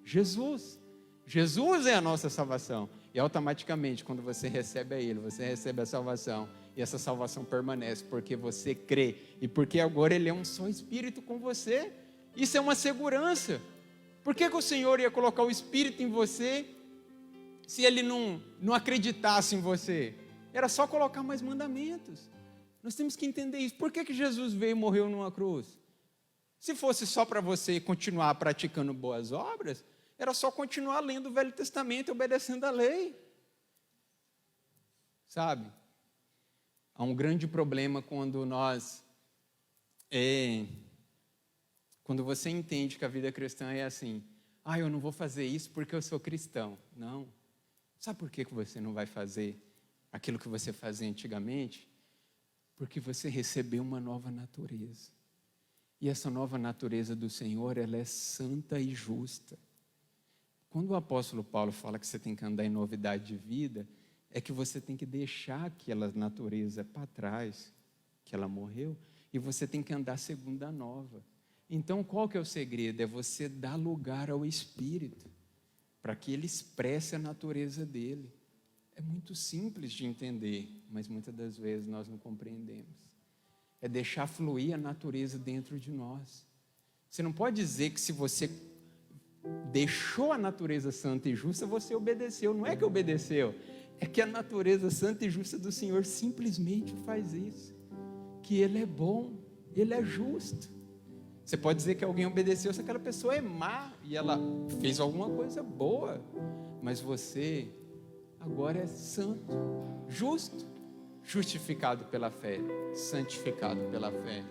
Speaker 1: Jesus. Jesus é a nossa salvação, e automaticamente quando você recebe a Ele, você recebe a salvação, e essa salvação permanece, porque você crê, e porque agora Ele é um só Espírito com você. Isso é uma segurança. Por que o Senhor ia colocar o Espírito em você, se Ele não acreditasse em você? Era só colocar mais mandamentos. Nós temos que entender isso. Por que Jesus veio e morreu numa cruz? Se fosse só para você continuar praticando boas obras, era só continuar lendo o Velho Testamento e obedecendo a lei. Sabe? Há um grande problema quando quando você entende que a vida cristã é assim, eu não vou fazer isso porque eu sou cristão. Não. Sabe por que você não vai fazer aquilo que você fazia antigamente? Porque você recebeu uma nova natureza. E essa nova natureza do Senhor, ela é santa e justa. Quando o apóstolo Paulo fala que você tem que andar em novidade de vida, é que você tem que deixar aquela natureza para trás, que ela morreu, e você tem que andar segundo a nova. Então, qual que é o segredo? É você dar lugar ao Espírito, para que ele expresse a natureza dele. É muito simples de entender, mas muitas das vezes nós não compreendemos. É deixar fluir a natureza dentro de nós. Você não pode dizer que se você deixou a natureza santa e justa, você obedeceu. Não é que obedeceu, é que a natureza santa e justa do Senhor simplesmente faz isso. Que Ele é bom, Ele é justo. Você pode dizer que alguém obedeceu se aquela pessoa é má e ela fez alguma coisa boa, mas você agora é santo, justo, justificado pela fé, santificado pela fé.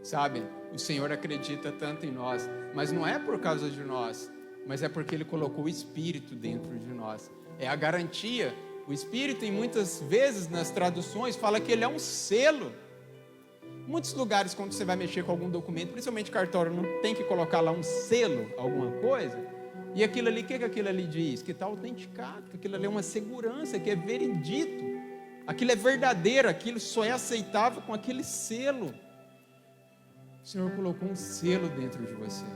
Speaker 1: Sabe, o Senhor acredita tanto em nós, mas não é por causa de nós, mas é porque Ele colocou o Espírito dentro de nós. É a garantia. O Espírito, em muitas vezes nas traduções, fala que ele é um selo. Em muitos lugares, quando você vai mexer com algum documento, principalmente cartório, não tem que colocar lá um selo, alguma coisa. E aquilo ali, o que aquilo ali diz? Que está autenticado, que aquilo ali é uma segurança, que é veredito. Aquilo é verdadeiro, aquilo só é aceitável com aquele selo. O Senhor colocou um selo dentro de você.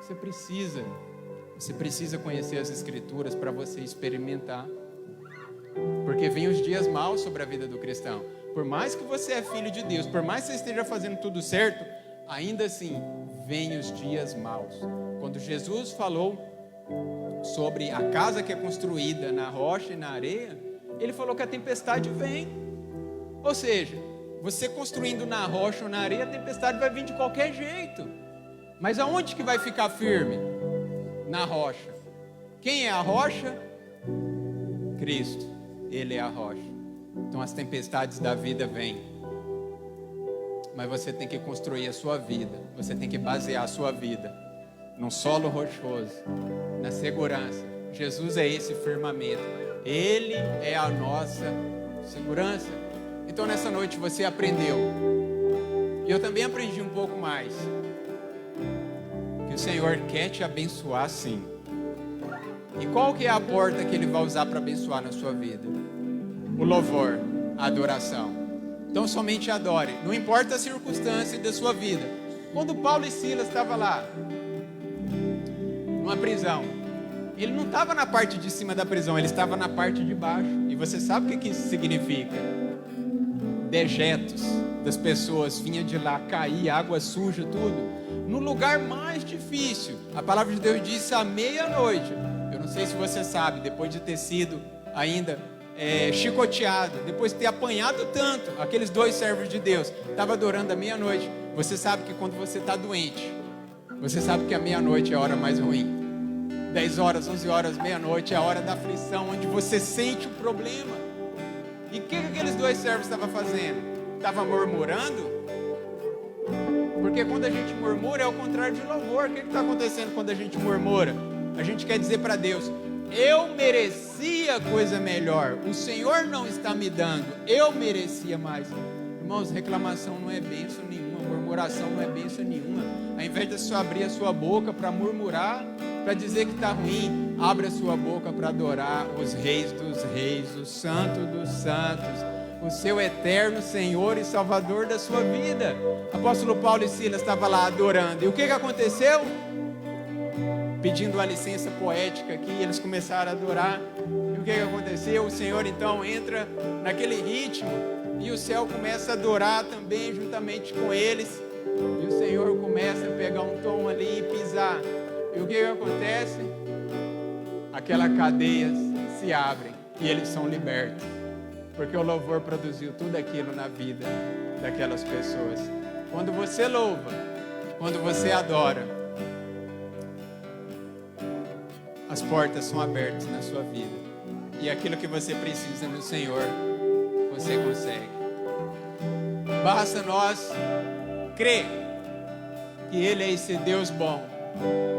Speaker 1: Você precisa conhecer as Escrituras para você experimentar. Porque vem os dias maus sobre a vida do cristão. por mais que você é filho de Deus, por mais que você esteja fazendo tudo certo, ainda assim, vem os dias maus. Quando Jesus falou sobre a casa que é construída na rocha e na areia, ele falou que a tempestade vem. Ou seja, você construindo na rocha ou na areia, a tempestade vai vir de qualquer jeito. Mas aonde que vai ficar firme? Na rocha. Quem é a rocha? Cristo. Ele é a rocha. Então as tempestades da vida vêm. Mas você tem que construir a sua vida. Você tem que basear a sua vida num solo rochoso, na segurança. Jesus é esse firmamento. Ele é a nossa segurança. Então nessa noite você aprendeu. E eu também aprendi um pouco mais. Que o Senhor quer te abençoar sim. E qual que é a porta que Ele vai usar para abençoar na sua vida? O louvor, a adoração. Então somente adore. Não importa a circunstância da sua vida. Quando Paulo e Silas estavam lá, numa prisão, ele não estava na parte de cima da prisão, ele estava na parte de baixo. E você sabe o que isso significa? Dejetos das pessoas vinha de lá, caía, água suja, tudo. No lugar mais difícil, a palavra de Deus disse à meia-noite. Eu não sei se você sabe, depois de ter sido ainda chicoteado, depois de ter apanhado tanto, aqueles 2 servos de Deus estavam adorando à meia-noite. Você sabe que quando você está doente, você sabe que a meia-noite é a hora mais ruim. 10 horas, 11 horas, meia-noite é a hora da aflição, onde você sente o problema. E o que aqueles 2 servos estavam fazendo? Estavam murmurando? Porque quando a gente murmura é o contrário de louvor. O que está acontecendo quando a gente murmura? A gente quer dizer para Deus: eu merecia coisa melhor, o Senhor não está me dando, eu merecia mais. Irmãos, reclamação não é bênção nenhuma, murmuração não é bênção nenhuma. Ao invés de você abrir a sua boca para murmurar, para dizer que está ruim, abre a sua boca para adorar os reis dos reis, o santo dos santos, o seu eterno Senhor e Salvador da sua vida. Apóstolo Paulo e Silas estavam lá adorando. E o que aconteceu? Pedindo a licença poética aqui, eles começaram a adorar. E o que aconteceu? O Senhor então entra naquele ritmo e o céu começa a adorar também juntamente com eles. E o Senhor começa a pegar um tom ali e pisar. E o que acontece? Aquelas cadeias se abrem e eles são libertos. Porque o louvor produziu tudo aquilo na vida daquelas pessoas. Quando você louva, quando você adora, as portas são abertas na sua vida. E aquilo que você precisa no Senhor, você consegue. Basta nós crer que Ele é esse Deus bom.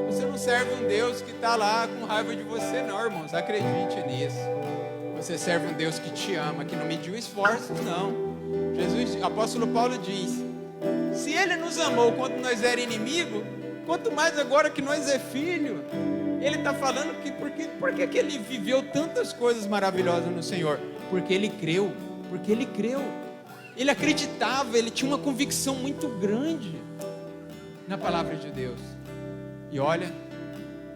Speaker 1: Você não serve um Deus que está lá com raiva de você, não, irmãos. Acredite nisso. Você serve um Deus que te ama, que não mediu esforços, não. Jesus, apóstolo Paulo diz: se Ele nos amou quando nós era inimigo, quanto mais agora que nós é filho. Ele está falando que por que ele viveu tantas coisas maravilhosas no Senhor? Porque ele creu. Porque ele creu. Ele acreditava, ele tinha uma convicção muito grande na palavra de Deus. E olha,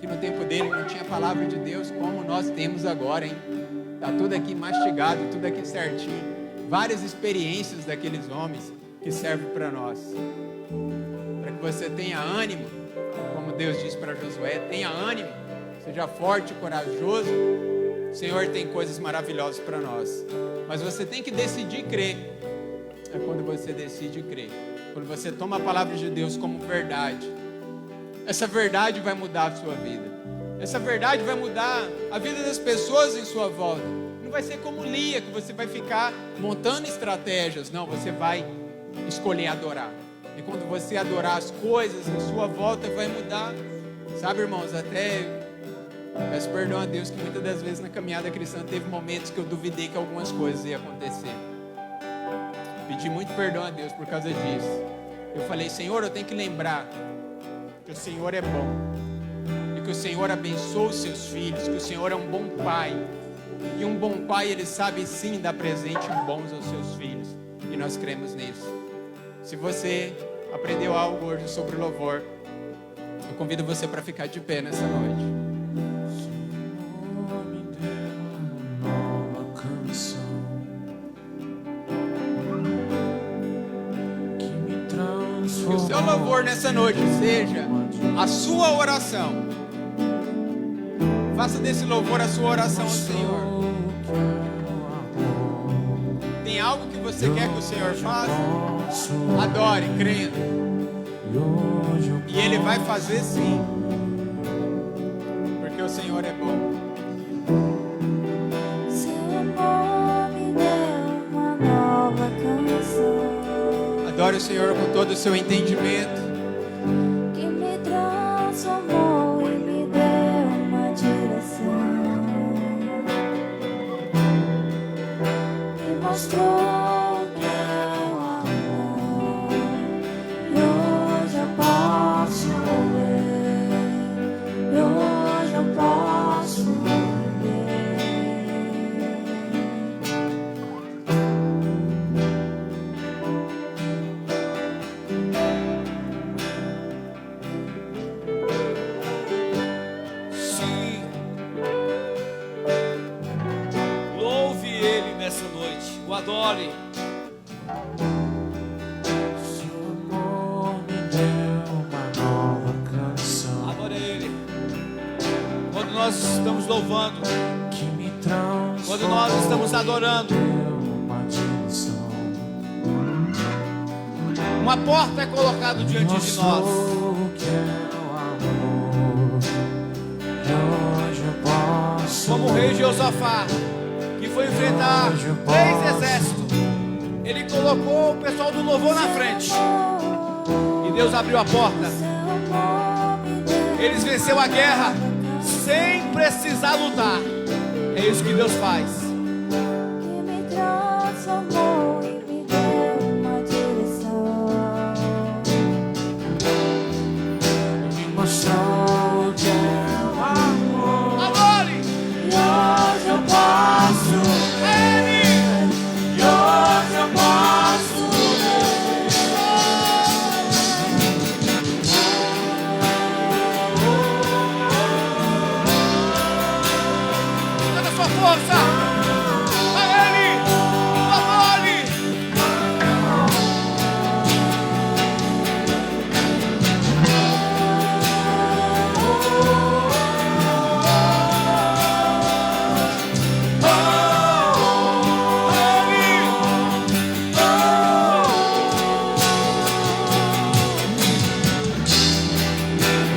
Speaker 1: que no tempo dele não tinha palavra de Deus como nós temos agora, hein? Está tudo aqui mastigado, tudo aqui certinho. Várias experiências daqueles homens que servem para nós. Para que você tenha ânimo, como Deus disse para Josué, tenha ânimo, seja forte e corajoso. O Senhor tem coisas maravilhosas para nós. Mas você tem que decidir crer. É quando você decide crer. Quando você toma a palavra de Deus como verdade. Essa verdade vai mudar a sua vida. Essa verdade vai mudar a vida das pessoas em sua volta. Não vai ser como Lia, que você vai ficar montando estratégias. Não, você vai escolher adorar. E quando você adorar as coisas em sua volta, vai mudar. Sabe, irmãos, até peço perdão a Deus que muitas das vezes na caminhada cristã teve momentos que eu duvidei que algumas coisas iam acontecer. Pedi muito perdão a Deus por causa disso. Eu falei: Senhor, eu tenho que lembrar que o Senhor é bom, e que o Senhor abençoa os seus filhos, que o Senhor é um bom pai, e um bom pai, ele sabe sim dar presente bons aos seus filhos, e nós cremos nisso. Se você aprendeu algo hoje sobre louvor, eu convido você para ficar de pé nessa noite. que o seu louvor nessa noite seja a sua oração. Faça desse louvor a sua oração ao Senhor. Tem algo que você quer que o Senhor faça? Adore, crendo. E Ele vai fazer sim. Porque o Senhor é bom.
Speaker 2: Seu amor me deu uma nova canção.
Speaker 1: Adore o Senhor com todo o seu entendimento.
Speaker 2: Que me transformou e me deu uma direção. Me mostrou que é o amor. E hoje eu posso ver. E hoje eu posso ver.
Speaker 3: Sim. Louve Ele nessa noite. O adore.
Speaker 4: Seu amor me deu uma nova canção
Speaker 3: Adore Ele. Quando nós estamos louvando,
Speaker 4: que me transformou.
Speaker 3: quando nós estamos adorando,
Speaker 4: Deu uma direção.
Speaker 3: uma porta é colocada diante de nós.
Speaker 4: Mostrou que é o amor. E hoje eu posso.
Speaker 3: Como o rei Josafá, que foi enfrentar 3 exércitos, ele colocou o pessoal do louvor na frente. E Deus abriu a porta.
Speaker 2: Seu amor me deu
Speaker 3: Eles venceram a guerra sem precisar lutar. É isso que Deus faz.
Speaker 2: que me transformou e me deu uma direção.
Speaker 4: Me mostrou que é o amor.
Speaker 3: Adore!
Speaker 2: E hoje eu posso
Speaker 3: Ele!
Speaker 2: e hoje eu posso
Speaker 3: Toda a sua força! A Ele! Adore!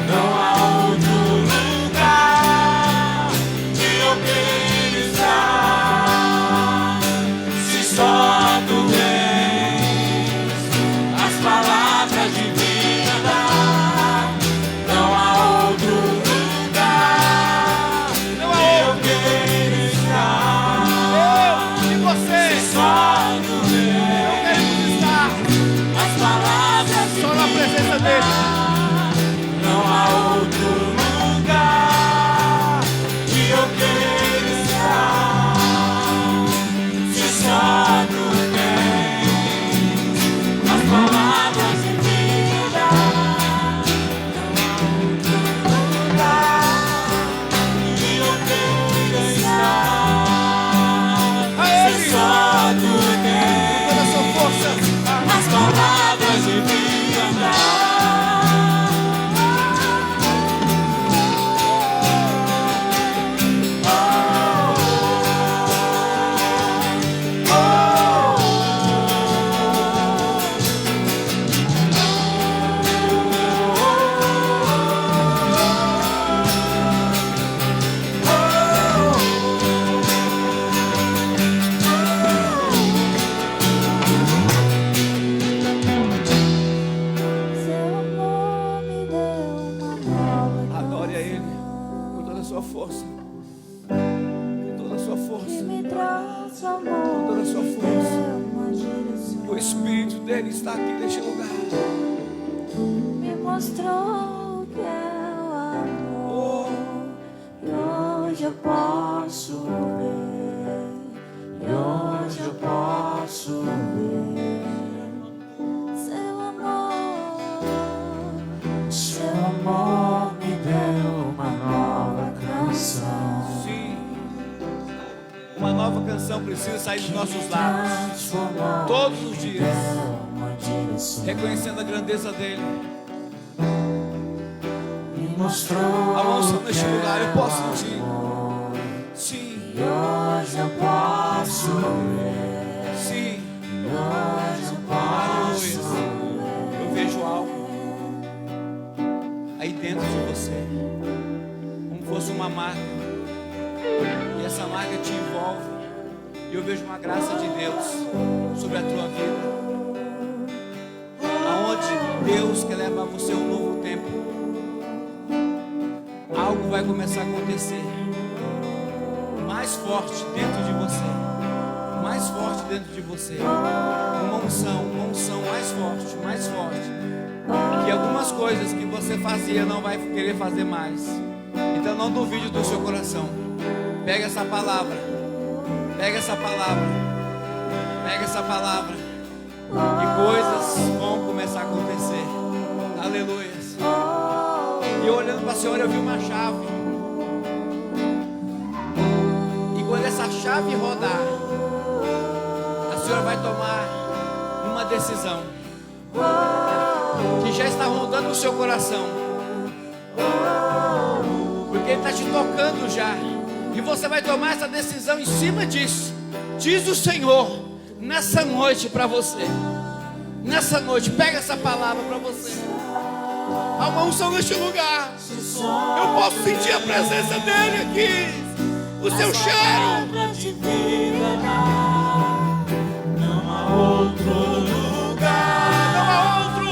Speaker 4: Não há outro lugar que eu queira estar, se só tu vens as palavras de vida. Não há outro lugar
Speaker 3: Não
Speaker 4: que
Speaker 3: há
Speaker 4: eu
Speaker 3: outro!
Speaker 4: queira estar,
Speaker 3: Eu e você!
Speaker 4: só tu
Speaker 3: Não
Speaker 4: vens
Speaker 3: queremos estar
Speaker 4: as palavras de
Speaker 3: só na presença dEle.
Speaker 4: Não há outro lugar que eu queira estar, se só tu tens as palavras de vida. Não há outro lugar que eu queira estar,
Speaker 3: A
Speaker 4: se
Speaker 3: Ele!
Speaker 4: só tu
Speaker 3: Toda a
Speaker 4: tens
Speaker 3: sua força!
Speaker 4: as palavras de vida.
Speaker 2: Seu amor me deu uma nova
Speaker 3: Adore a Ele
Speaker 2: canção.
Speaker 3: com toda a sua força. Com toda a sua
Speaker 2: Que
Speaker 3: força.
Speaker 2: me transformou
Speaker 3: Com toda a sua
Speaker 2: e me
Speaker 3: força.
Speaker 2: deu uma direção.
Speaker 3: O Espírito dele está aqui neste lugar.
Speaker 2: Me mostrou que é o amor. E hoje eu posso ver. E hoje eu posso ver. Seu amor.
Speaker 4: Seu amor me deu uma nova canção.
Speaker 3: Sim. Uma nova canção precisa sair dos nossos lábios.
Speaker 4: Transformou
Speaker 3: Todos os dias.
Speaker 4: uma
Speaker 3: reconhecendo a grandeza dele.
Speaker 4: Me mostrou
Speaker 3: A unção neste lugar eu posso
Speaker 4: teu
Speaker 3: sentir.
Speaker 4: amor.
Speaker 3: Sim,
Speaker 4: E hoje eu posso ver.
Speaker 3: sim.
Speaker 4: E hoje eu posso ver.
Speaker 3: Eu vejo algo aí dentro de você, como fosse uma marca, e essa marca te envolve, e eu vejo uma graça de Deus sobre a tua vida, aonde Deus quer levar você a um novo tempo. Algo vai começar a acontecer mais forte dentro de você, mais forte dentro de você, uma unção mais forte, que algumas coisas que você fazia não vai querer fazer mais. Então não duvide do seu coração. Pega essa palavra, pega essa palavra, pega essa palavra, e coisas vão começar a acontecer. Aleluia. E eu olhando para a senhora, eu vi uma chave, e quando essa chave rodar, a senhora vai tomar uma decisão que já está rondando no seu coração, porque Ele está te tocando já, e você vai tomar essa decisão em cima disso. Diz o Senhor nessa noite para você, nessa noite, pega essa palavra para você. Há uma unção neste lugar, eu posso sentir a presença dEle aqui, o seu cheiro.
Speaker 4: De vida, não há outro lugar,
Speaker 3: Não há outro,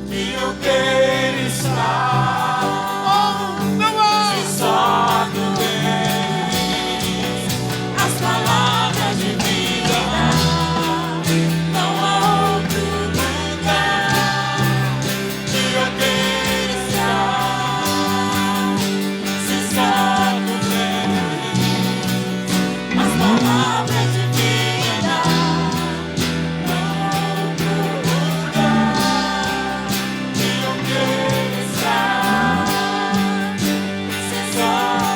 Speaker 4: que eu queira estar.
Speaker 3: não há.
Speaker 4: Só tu és as palavras de vida. Não há outro lugar que eu queira estar. Se só tu és as palavras de vida. Não há outro lugar que eu queira estar. Se só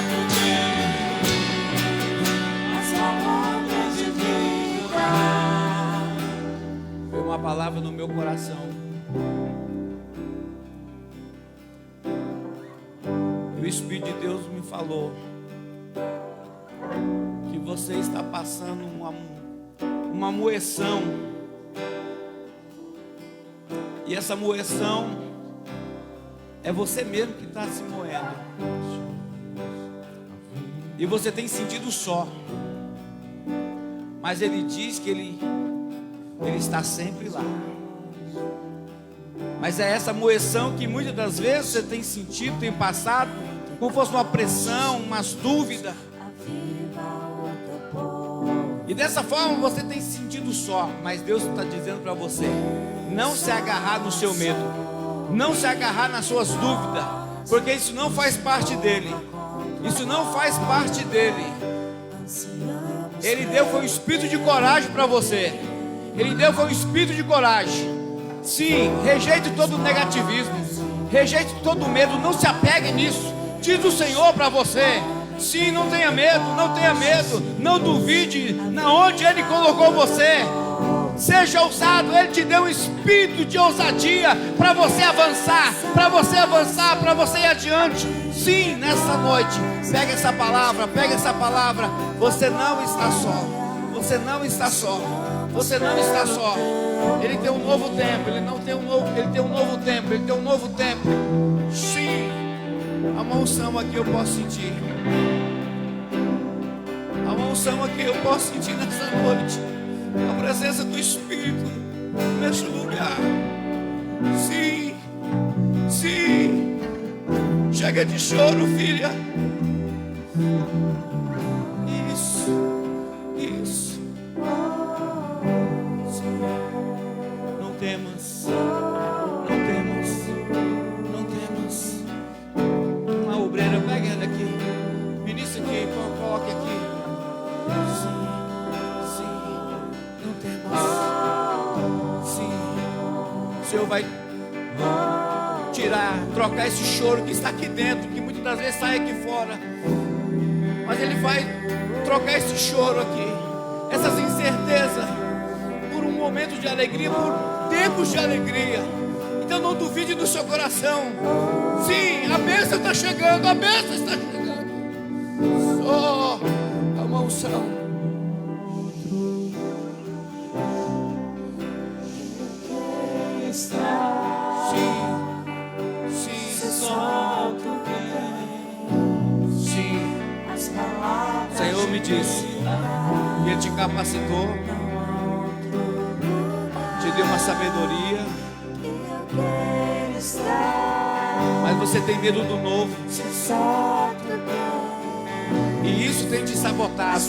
Speaker 4: tu és as palavras de vida.
Speaker 3: Foi uma palavra no meu coração. E o Espírito de Deus me falou que você está passando uma moeção. E essa moeção é você mesmo que está se moendo. E você tem sentido só. Mas Ele diz que Ele está sempre lá. Mas é essa moeção que muitas das vezes você tem sentido, tem passado, como fosse uma pressão, umas dúvidas. E dessa forma você tem sentido só. Mas Deus está dizendo para você: não se agarrar no seu medo, não se agarrar nas suas dúvidas, porque isso não faz parte dele. Isso não faz parte dele. Ele deu foi um espírito de coragem para você. Ele deu foi um espírito de coragem. Sim, rejeite todo o negativismo, rejeite todo o medo, não se apegue nisso. Diz o Senhor para você. Sim, não tenha medo, não tenha medo, não duvide na onde Ele colocou você. Seja ousado, Ele te deu um espírito de ousadia para você avançar, para você avançar, para você ir adiante. Sim, nessa noite, pega essa palavra, pega essa palavra. Você não está só, você não está só, você não está só. Ele tem um novo tempo, Ele não tem um novo, Ele tem um novo tempo, Ele tem um novo tempo. Sim, há uma unção aqui eu posso sentir. Há uma unção aqui eu posso sentir nessa noite. A presença do Espírito neste lugar. Sim, sim. Chega de choro, filha. Isso. Sim. Não temas. Não temas. Não temas. Uma obreira, pega ela aqui. Ministra aqui, coloque aqui. Sim. Não temas. Sim. O Senhor vai trocar esse choro que está aqui dentro, que muitas das vezes sai aqui fora. Mas Ele vai trocar esse choro aqui, essas incertezas, por um momento de alegria, por tempos de alegria. Então não duvide do seu coração. Sim, a bênção está chegando, a bênção está chegando. Só a unção. O Senhor me disse que Ele te capacitou, te deu uma sabedoria, mas você tem medo do novo, e isso tem te sabotado.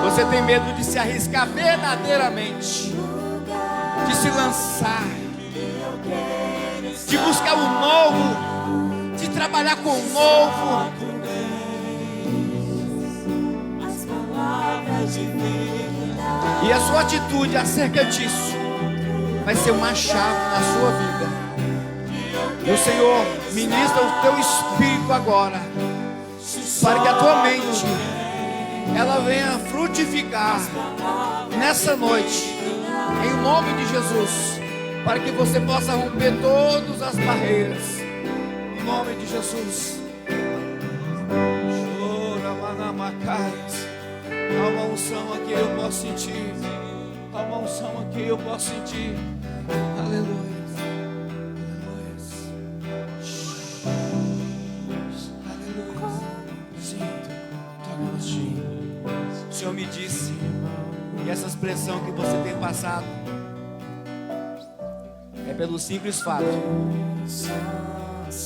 Speaker 3: Você tem medo de se arriscar verdadeiramente, de se lançar, de buscar o novo, de trabalhar com o novo. E a sua atitude acerca disso vai ser uma chave na sua vida. E o Senhor ministra o teu espírito agora, para que a tua mente ela venha frutificar nessa noite, em nome de Jesus, para que você possa romper todas as barreiras, em nome de Jesus. Há uma unção aqui, eu posso sentir. Há uma unção aqui, eu posso sentir. Aleluia. Aleluia. Sim. O Senhor me disse que essa expressão que você tem passado é pelo simples fato.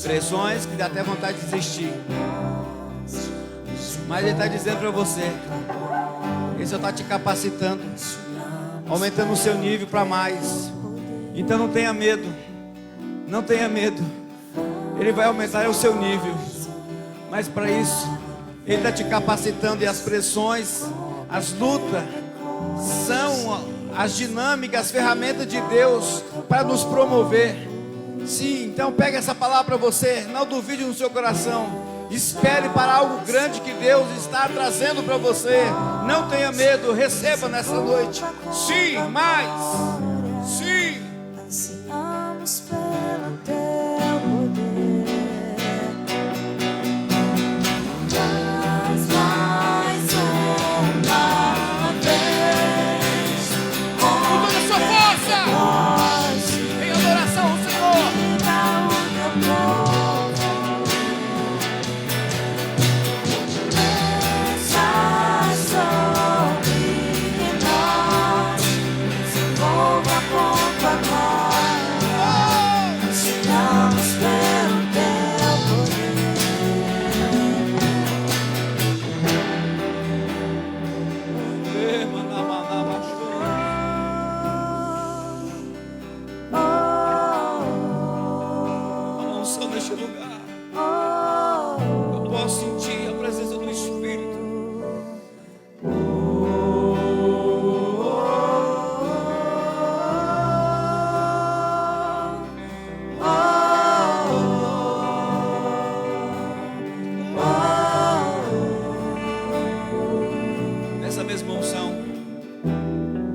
Speaker 3: Pressões que dá até vontade de desistir. Mas Ele está dizendo para você, Ele só está te capacitando, aumentando o seu nível para mais. Então não tenha medo, não tenha medo. Ele vai aumentar o seu nível, mas para isso Ele está te capacitando. E as pressões, as lutas são as dinâmicas, as ferramentas de Deus para nos promover. Sim, então pega essa palavra para você. Não duvide no seu coração. Espere para algo grande que Deus está trazendo para você. Não tenha medo, receba nessa noite. Sim, mais. Sim.
Speaker 2: Ansiamos pelo teu poder. Mais uma vez,
Speaker 3: Com toda a sua força, em adoração ao Senhor.
Speaker 2: dá o teu povo.
Speaker 3: Neste lugar, eu posso sentir a presença do Espírito. Nessa mesma unção,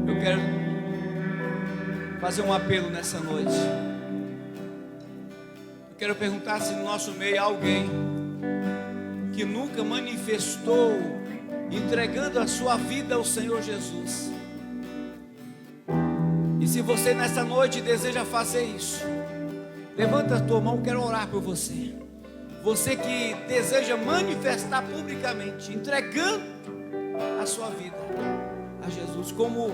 Speaker 3: eu quero fazer um apelo nessa noite. Quero perguntar se no nosso meio há alguém que nunca manifestou entregando a sua vida ao Senhor Jesus. E se você nessa noite deseja fazer isso, levanta a tua mão, quero orar por você. Você que deseja manifestar publicamente, entregando a sua vida a Jesus, como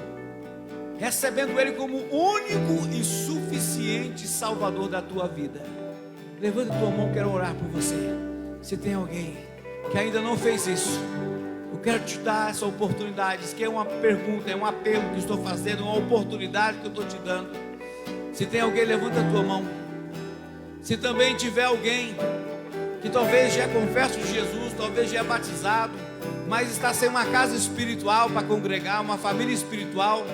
Speaker 3: recebendo Ele como único e suficiente Salvador da tua vida. Levanta a tua mão, quero orar por você. Se tem alguém que ainda não fez isso, eu quero te dar essa oportunidade. Isso que é uma pergunta, é um apelo que estou fazendo, uma oportunidade que eu estou te dando. Se tem alguém, levanta a tua mão. Se também tiver alguém que talvez já é confesso de Jesus, talvez já é batizado, mas está sem uma casa espiritual para congregar, uma família espiritual,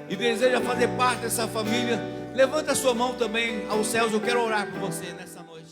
Speaker 3: e deseja fazer parte dessa família, levanta a sua mão também aos céus. Eu quero orar por você nessa noite.